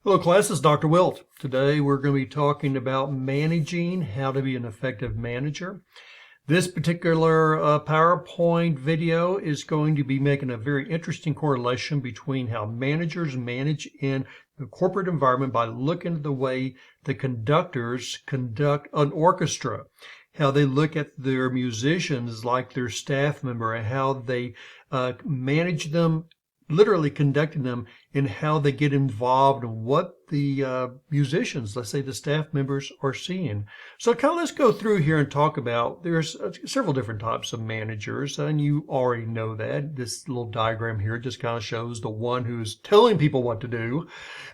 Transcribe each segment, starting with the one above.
Hello, class. It's Dr. Wilt. Today we're going to be talking about managing, how to be an effective manager. This particular PowerPoint video is going to be making a very interesting correlation between how managers manage in the corporate environment by looking at the way the conductors conduct an orchestra, how they look at their musicians like their staff member, and how they manage them, literally conducting them, and how they get involved in what the musicians, let's say the staff members, are seeing. So let's go through here and talk about, there's several different types of managers, and you already know that. This little diagram here just kind of shows the one who's telling people what to do,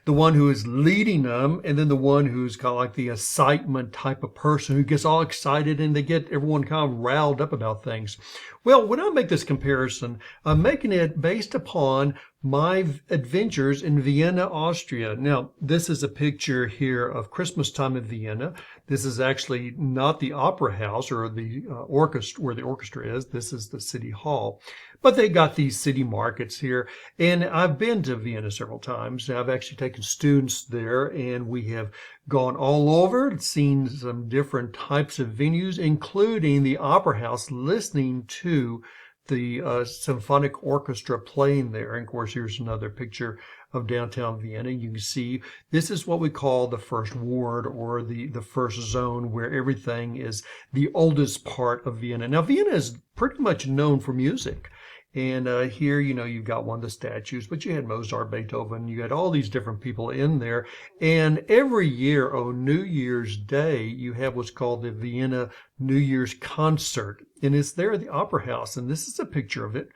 the one who is leading them, and then the one who's kind of like the excitement type of person who gets all excited and they get everyone kind of riled up about things. Well, when I make this comparison, I'm making it based upon my adventures in Vienna, Austria. Now, this is a picture here of Christmas time in Vienna. This is actually not the opera house or the orchestra where the orchestra is. This is the city hall. But they got these city markets here. And I've been to Vienna several times. I've actually taken students there, and we have gone all over, seen some different types of venues, including the opera house, listening to the symphonic orchestra playing there. And of course, here's another picture of downtown Vienna. You can see this is what we call the first ward, or the first zone, where everything is the oldest part of Vienna. Now, Vienna is pretty much known for music. And here, you've got one of the statues, but you had Mozart, Beethoven, you had all these different people in there. And every year on New Year's Day, you have what's called the Vienna New Year's Concert. And it's there at the Opera House. And this is a picture of it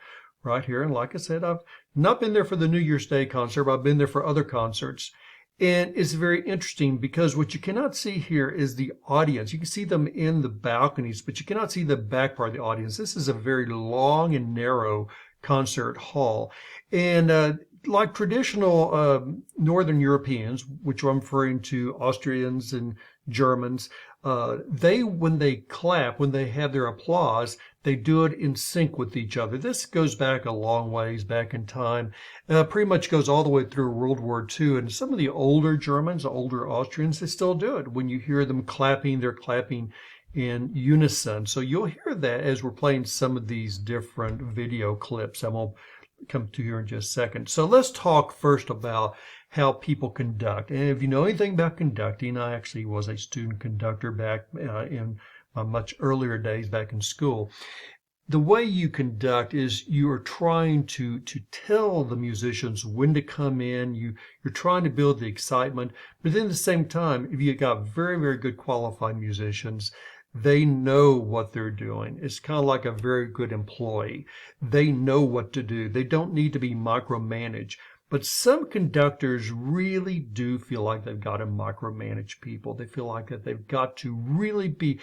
right here. And like I said, I've not been there for the New Year's Day concert, but I've been there for other concerts. And it's very interesting because what you cannot see here is the audience. You can see them in the balconies, but you cannot see the back part of the audience. This is a very long and narrow concert hall. And like traditional Northern Europeans, which I'm referring to Austrians and Germans, when they clap, when they have their applause, they do it in sync with each other. This goes back a long ways back in time. Pretty much goes all the way through World War II. And some of the older Germans, the older Austrians, they still do it. When you hear them clapping, they're clapping in unison. So you'll hear that as we're playing some of these different video clips. I'm going to come to here in just a second. So let's talk first about how people conduct. And if you know anything about conducting, I actually was a student conductor back in my much earlier days back in school. The way you conduct is you are trying to tell the musicians when to come in. You're trying to build the excitement, but then at the same time, if you got very, very good qualified musicians, they know what they're doing. It's kind of like a very good employee. They know what to do. They don't need to be micromanaged. But some conductors really do feel like they've got to micromanage people. They feel like that they've got to really be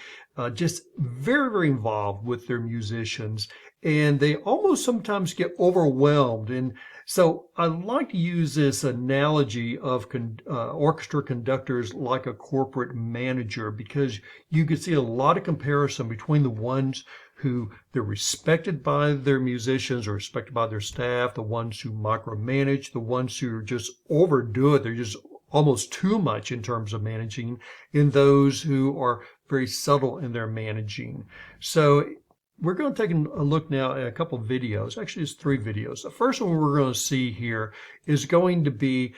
just very, very involved with their musicians. And they almost sometimes get overwhelmed. And so I like to use this analogy of orchestra conductors like a corporate manager, because you can see a lot of comparison between the ones who they're respected by their musicians or respected by their staff, the ones who micromanage, the ones who just overdo it. They're just almost too much in terms of managing, and those who are very subtle in their managing. So we're going to take a look now at a couple of videos. Actually, it's 3 videos. The first one we're going to see here is going to be,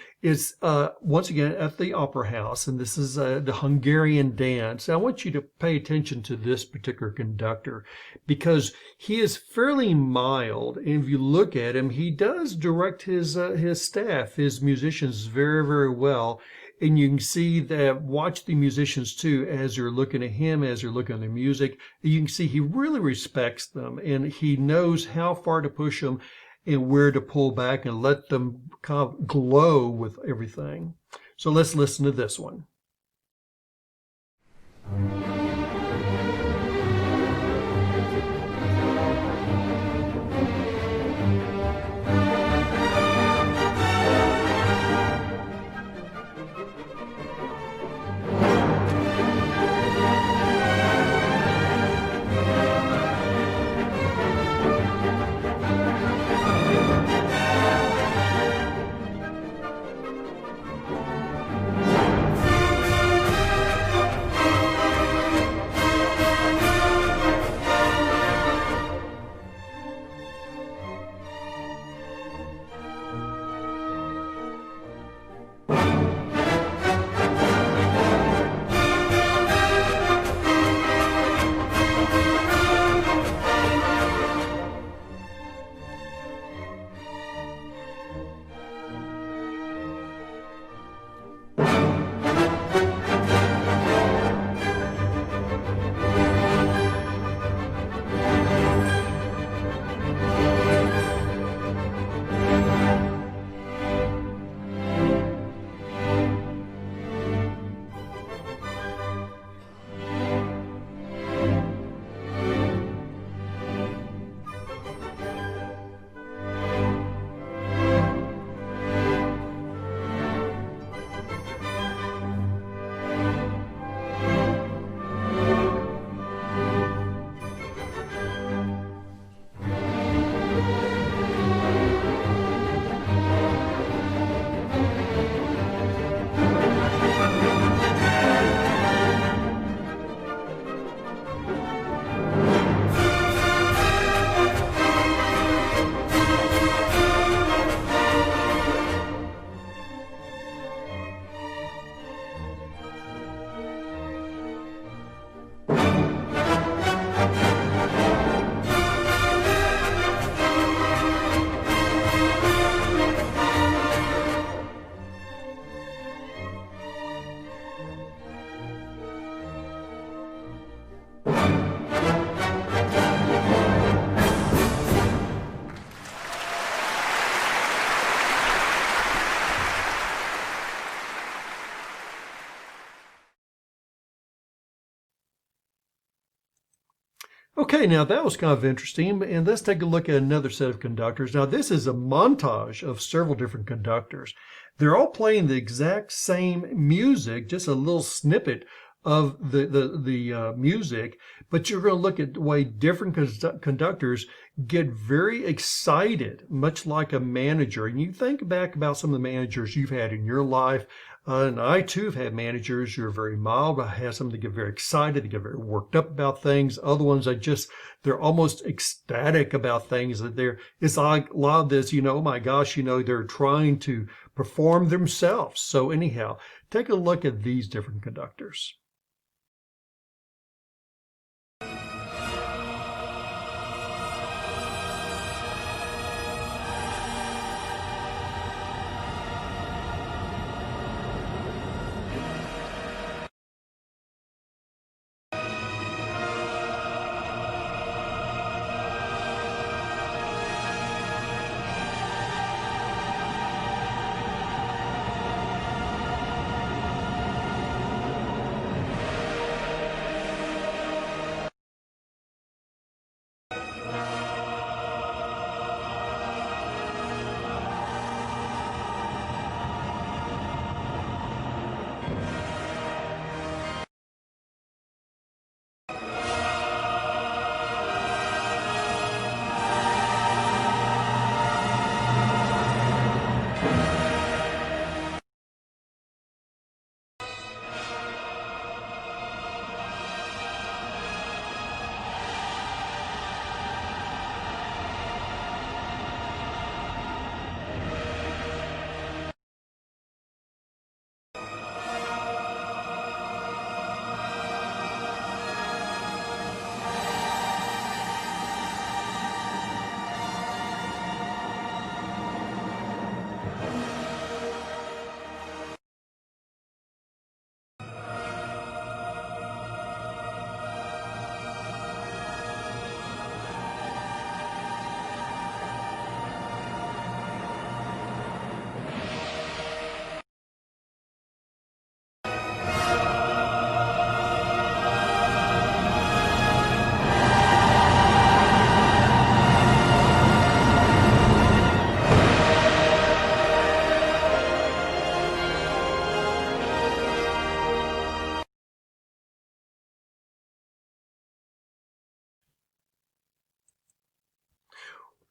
once again, at the Opera House, and this is the Hungarian dance. I want you to pay attention to this particular conductor, because he is fairly mild, and if you look at him, he does direct his staff, his musicians, very, very well. And you can see that, watch the musicians too, as you're looking at him, as you're looking at their music. You can see he really respects them, and he knows how far to push them and where to pull back and let them kind of glow with everything. So let's listen to this one. Okay, now that was kind of interesting, and let's take a look at another set of conductors. Now this is a montage of several different conductors. They're all playing the exact same music, just a little snippet of the music, but you're going to look at the way different conductors get very excited, much like a manager. And you think back about some of the managers you've had in your life. And I too have had managers who are very mild. I have some that get very excited, they get very worked up about things. Other ones they're almost ecstatic about things it's like a lot of this, oh my gosh, they're trying to perform themselves. So anyhow, take a look at these different conductors.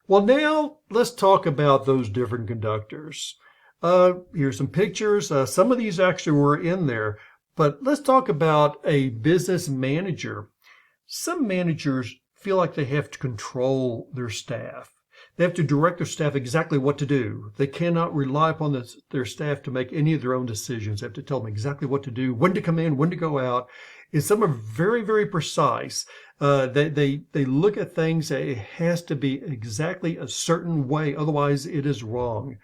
Well, now let's talk about those different conductors. Here's some pictures. Some of these actually were in there, but let's talk about a business manager. Some managers feel like they have to control their staff. They have to direct their staff exactly what to do. They cannot rely upon their staff to make any of their own decisions. They have to tell them exactly what to do, when to come in, when to go out. And some are very, very precise. They look at things. It has to be exactly a certain way. Otherwise, it is wrong.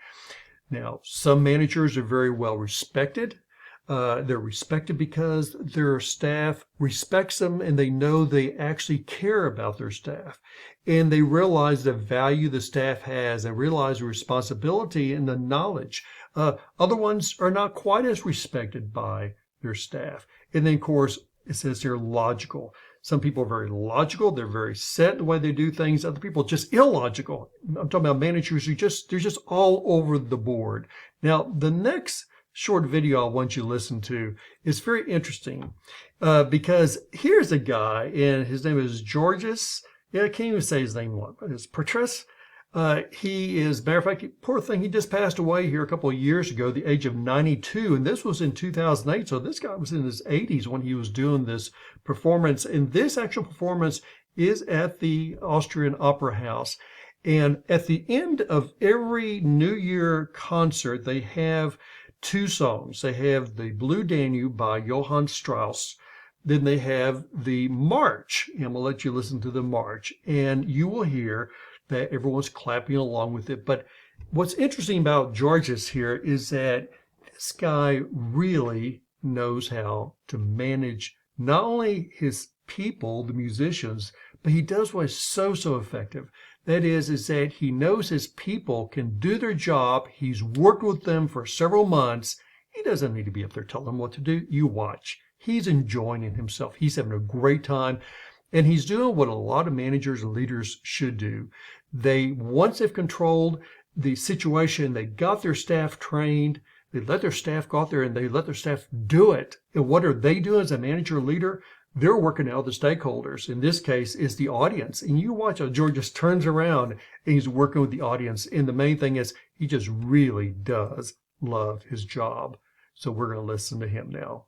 Now, some managers are very well respected. They're respected because their staff respects them and they know they actually care about their staff. And they realize the value the staff has. They realize the responsibility and the knowledge. Other ones are not quite as respected by their staff. And then, of course, it says they're logical. Some people are very logical. They're very set in the way they do things. Other people are just illogical. I'm talking about managers who they're just all over the board. Now, the next short video I want you to listen to is very interesting because here's a guy, and his name is Georges. Yeah, I can't even say his name. It's Petrus. He is, matter of fact, poor thing, he just passed away here a couple of years ago, the age of 92, and this was in 2008. So this guy was in his 80s when he was doing this performance, and this actual performance is at the Austrian Opera House. And at the end of every New Year concert, they have two songs. They have the Blue Danube by Johann Strauss. Then they have the March. And I'm going to let you listen to the March. And you will hear that everyone's clapping along with it. But what's interesting about Georges here is that this guy really knows how to manage not only his people, the musicians, but he does what is so effective. That is that he knows his people can do their job. He's worked with them for several months. He doesn't need to be up there telling them what to do. You watch. He's enjoying it himself. He's having a great time. And he's doing what a lot of managers and leaders should do. Once they've controlled the situation, they got their staff trained, they let their staff go out there and they let their staff do it. And what are they doing as a manager or leader? They're working out the stakeholders. In this case, is the audience. And you watch how George just turns around and he's working with the audience. And the main thing is he just really does love his job. So we're going to listen to him now.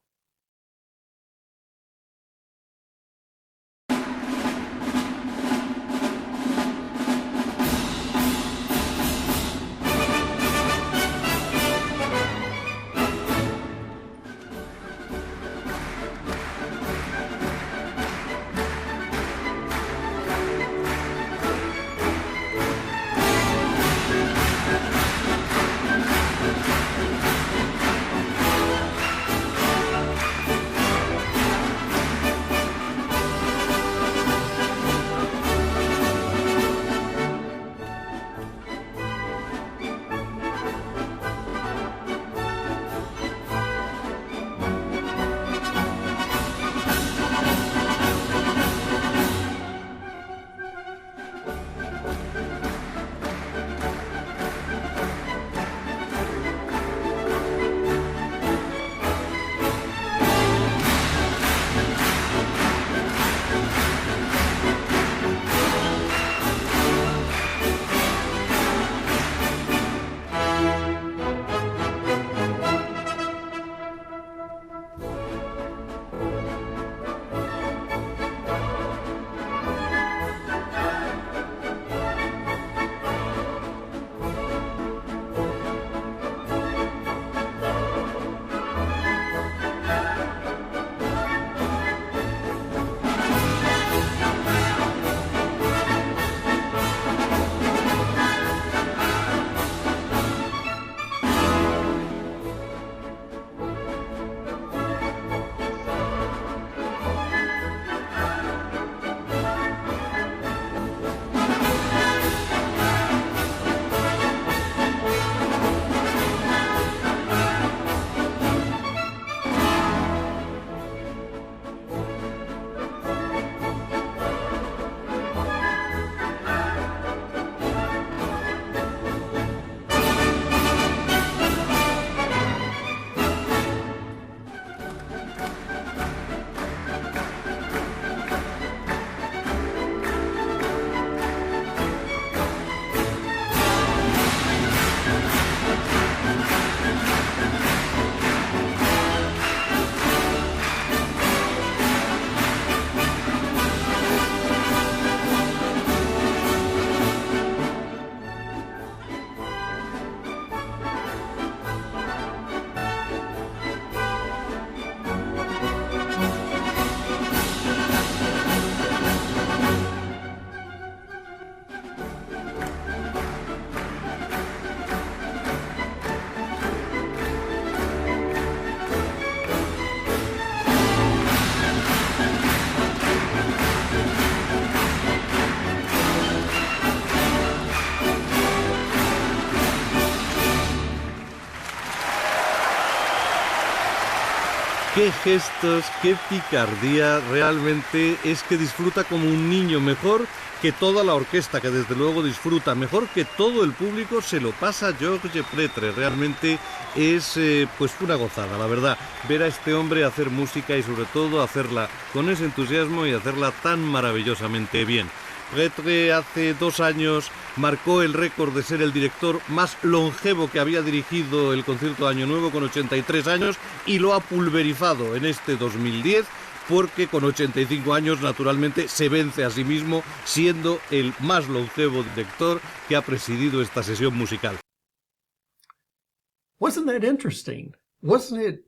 Qué gestos, qué picardía, realmente es que disfruta como un niño, mejor que toda la orquesta, que desde luego disfruta, mejor que todo el público, se lo pasa George Pretre. Realmente es pues una gozada, la verdad, ver a este hombre hacer música y sobre todo hacerla con ese entusiasmo y hacerla tan maravillosamente bien. Pretre hace 2 años marcó el récord de ser el director más longevo que había dirigido el concierto de Año Nuevo, con 83 años, y lo ha pulverizado en este 2010, porque con 85 años naturalmente se vence a sí mismo, siendo el más longevo director que ha presidido esta sesión musical. Wasn't that interesting? Wasn't it?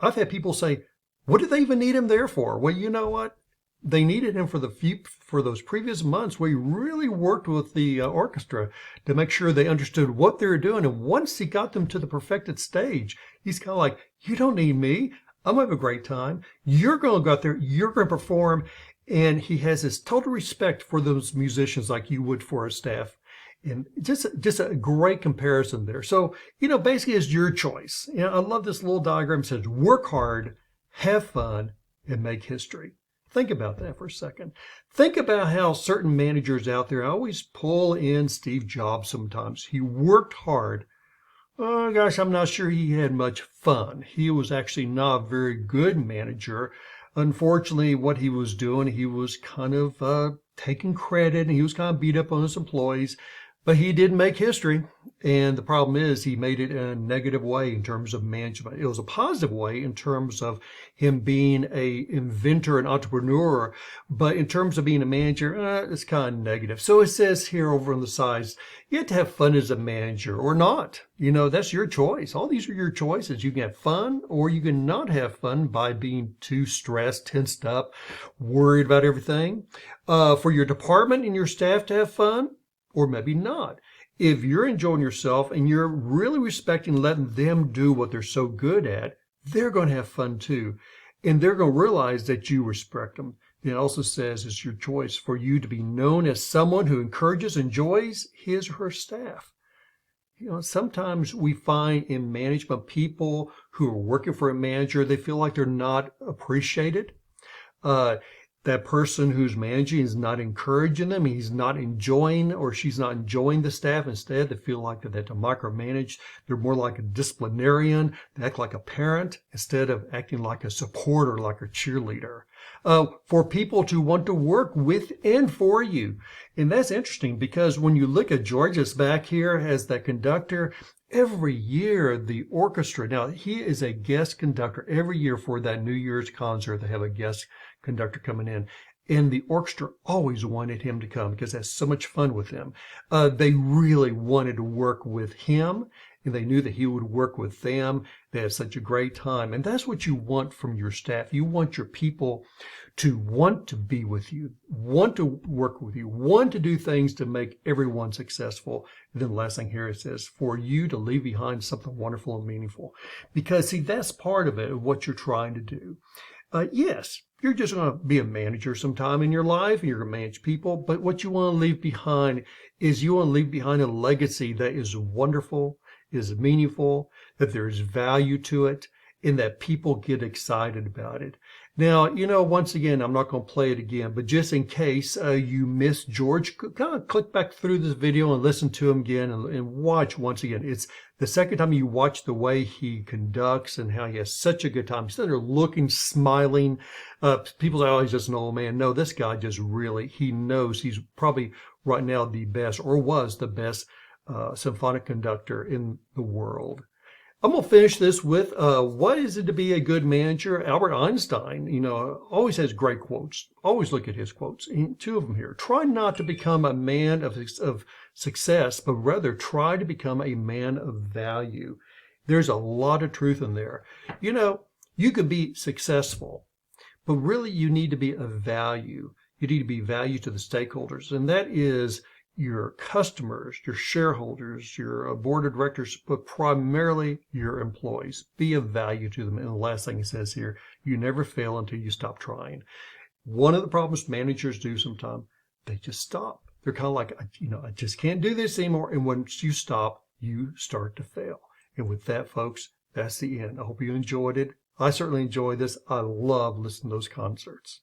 I've had people say, what did they even need him there for? Well, you know what? They needed him for those previous months where he really worked with the orchestra to make sure they understood what they were doing. And once he got them to the perfected stage, he's kind of like, you don't need me. I'm going to have a great time. You're going to go out there. You're going to perform. And he has this total respect for those musicians like you would for a staff. And just a great comparison there. So, basically it's your choice. I love this little diagram. It says, work hard, have fun, and make history. Think about that for a second. Think about how certain managers out there always pull in Steve Jobs sometimes. He worked hard. Oh gosh, I'm not sure he had much fun. He was actually not a very good manager. Unfortunately, what he was doing, he was kind of taking credit and he was kind of beat up on his employees. But he did make history, and the problem is he made it in a negative way in terms of management. It was a positive way in terms of him being an inventor and entrepreneur, but in terms of being a manager, it's kind of negative. So it says here over on the sides, you have to have fun as a manager or not. That's your choice. All these are your choices. You can have fun or you can not have fun by being too stressed, tensed up, worried about everything. For your department and your staff to have fun, or maybe not. If you're enjoying yourself and you're really respecting letting them do what they're so good at, they're going to have fun too. And they're going to realize that you respect them. It also says it's your choice for you to be known as someone who encourages, enjoys his or her staff. Sometimes we find in management people who are working for a manager, they feel like they're not appreciated. That person who's managing is not encouraging them. He's not enjoying or she's not enjoying the staff. Instead, they feel like they have to micromanage. They're more like a disciplinarian. They act like a parent instead of acting like a supporter, like a cheerleader. For people to want to work with and for you. And that's interesting because when you look at George's back here as the conductor, every year the orchestra, now he is a guest conductor every year for that New Year's concert. They have a guest conductor coming in, and the orchestra always wanted him to come because that's so much fun with him. They really wanted to work with him, and they knew that he would work with them. They had such a great time, and that's what you want from your staff. You want your people to want to be with you, want to work with you, want to do things to make everyone successful. And then the last thing here it says, for you to leave behind something wonderful and meaningful. Because see, that's part of it, of what you're trying to do. Yes, you're just going to be a manager sometime in your life, and you're going to manage people, but what you want to leave behind is you want to leave behind a legacy that is wonderful, is meaningful, that there's value to it, and that people get excited about it. Now, once again, I'm not going to play it again, but just in case you missed George, kind of click back through this video and listen to him again and watch once again. It's the second time you watch the way he conducts and how he has such a good time. He's sitting there looking, smiling. People say, oh, he's just an old man. No, this guy just really, he knows he's probably right now the best or was the best symphonic conductor in the world. I'm going to finish this with what is it to be a good manager? Albert Einstein, always has great quotes. Always look at his quotes. Two of them here. Try not to become a man of success, but rather try to become a man of value. There's a lot of truth in there. You could be successful, but really you need to be of value. You need to be value to the stakeholders, and that is your customers, your shareholders, your board of directors, but primarily your employees. Be of value to them. And the last thing it says here, you never fail until you stop trying. One of the problems managers do sometimes, they just stop. They're kind of like, I just can't do this anymore. And once you stop, you start to fail. And with that, folks, that's the end. I hope you enjoyed it. I certainly enjoy this. I love listening to those concerts.